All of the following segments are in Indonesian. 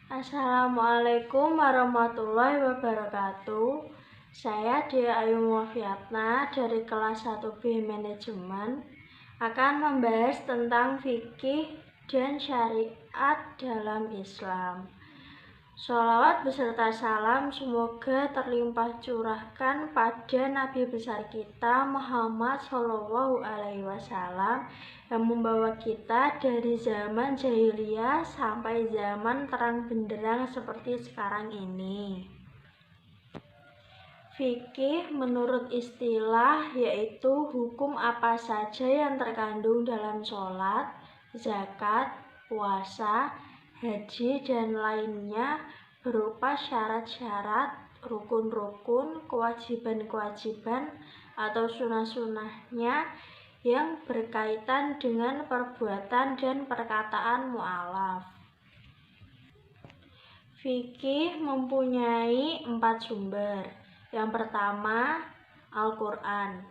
Assalamualaikum warahmatullahi wabarakatuh. Saya Dea Ayu Muafiatna dari kelas 1B Manajemen akan membahas tentang fikih dan syariat dalam Islam. Sholawat beserta salam semoga terlimpah curahkan pada Nabi besar kita Muhammad SAW yang membawa kita dari zaman jahiliyah sampai zaman terang benderang seperti sekarang ini. Fikih menurut istilah yaitu hukum apa saja yang terkandung dalam sholat, zakat, puasa, haji, dan lainnya berupa syarat-syarat, rukun-rukun, kewajiban-kewajiban, atau sunnah-sunnahnya yang berkaitan dengan perbuatan dan perkataan mu'alaf. Fikih mempunyai 4 sumber. Yang pertama, Al-Quran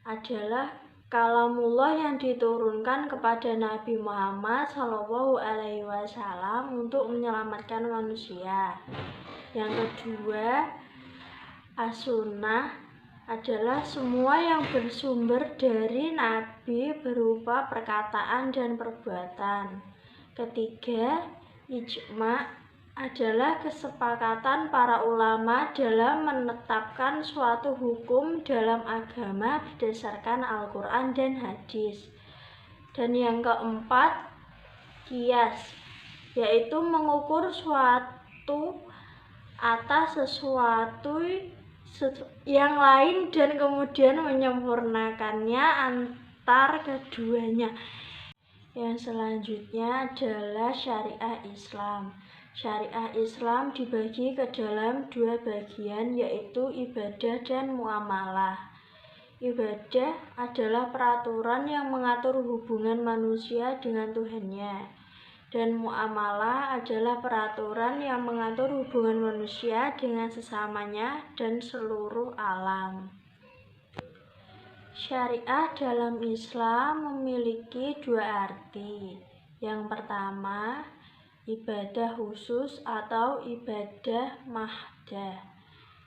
adalah kalamullah yang diturunkan kepada Nabi Muhammad SAW untuk menyelamatkan manusia. Yang kedua, As-Sunnah adalah semua yang bersumber dari Nabi berupa perkataan dan perbuatan. Ketiga, Ijma adalah kesepakatan para ulama dalam menetapkan suatu hukum dalam agama berdasarkan Al-Quran dan hadis. Dan yang keempat, Qiyas, yaitu mengukur suatu atas sesuatu yang lain dan kemudian menyempurnakannya antar keduanya. Yang selanjutnya adalah syariah Islam. Syariah Islam dibagi ke dalam 2 bagian, yaitu ibadah dan muamalah. Ibadah adalah peraturan yang mengatur hubungan manusia dengan Tuhannya, dan muamalah adalah peraturan yang mengatur hubungan manusia dengan sesamanya dan seluruh alam. Syariah dalam Islam memiliki 2 arti. Yang pertama, ibadah khusus atau ibadah mahdah,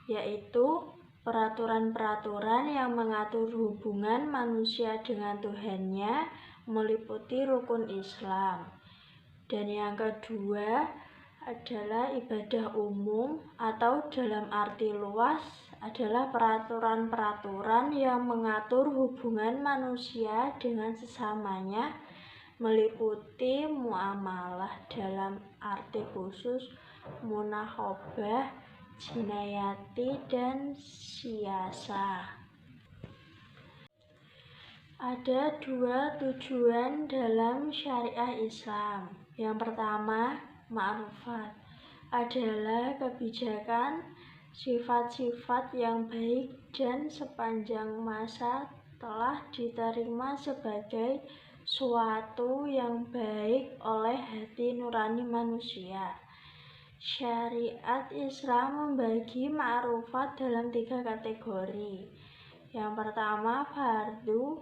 yaitu peraturan-peraturan yang mengatur hubungan manusia dengan Tuhannya meliputi rukun Islam. Dan yang kedua adalah ibadah umum atau dalam arti luas adalah peraturan-peraturan yang mengatur hubungan manusia dengan sesamanya meliputi muamalah dalam arti khusus munahobah, jinayati, dan siyasah. Ada 2 tujuan dalam syariah Islam. Yang pertama, ma'rufat adalah kebijakan, sifat-sifat yang baik dan sepanjang masa telah diterima sebagai suatu yang baik oleh hati nurani manusia. Syariat Islam membagi ma'rufat dalam 3 kategori. Yang pertama, fardu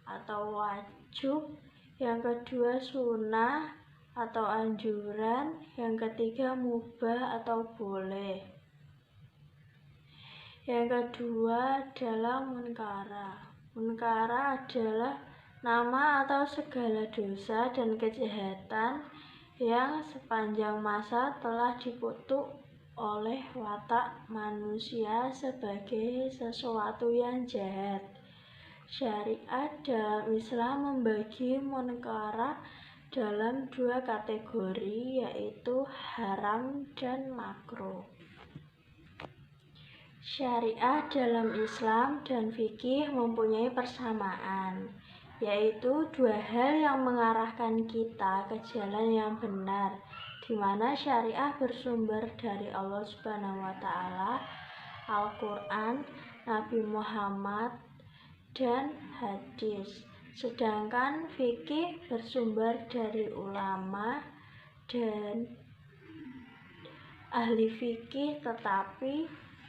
atau wajib. Yang kedua, sunnah atau anjuran. Yang ketiga, mubah atau boleh. Yang kedua adalah munkara. Munkara adalah nama atau segala dosa dan kejahatan yang sepanjang masa telah dikutuk oleh watak manusia sebagai sesuatu yang jahat. Syariat dalam Islam membagi munkara dalam 2 kategori, yaitu haram dan makruh. Syariah dalam Islam dan fikih mempunyai persamaan, yaitu 2 hal yang mengarahkan kita ke jalan yang benar, di mana syariah bersumber dari Allah SWT, Al-Quran, Nabi Muhammad, dan hadis. Sedangkan fikih bersumber dari ulama dan ahli fikih, tetapi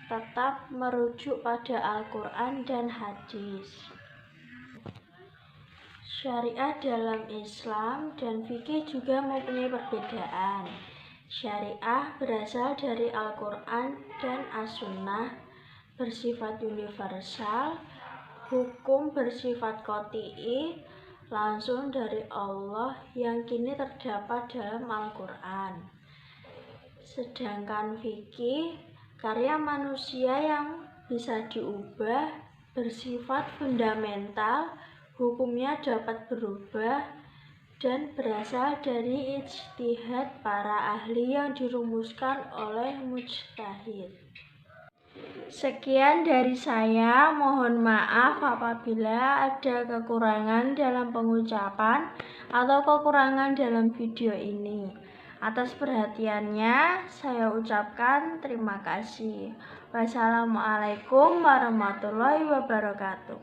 tetap merujuk pada Al-Quran dan hadis. Syariat dalam Islam dan fikih juga mempunyai perbedaan, Syariah berasal dari Al-Quran dan As-Sunnah, bersifat universal. Hukum bersifat qot'i, langsung dari Allah yang kini terdapat dalam Al-Quran. Sedangkan fikih, karya manusia yang bisa diubah, bersifat fundamental, hukumnya dapat berubah, dan berasal dari ijtihad para ahli yang dirumuskan oleh mujtahid. Sekian dari saya, mohon maaf apabila ada kekurangan dalam pengucapan atau kekurangan dalam video ini. Atas perhatiannya, saya ucapkan terima kasih. Wassalamualaikum warahmatullahi wabarakatuh.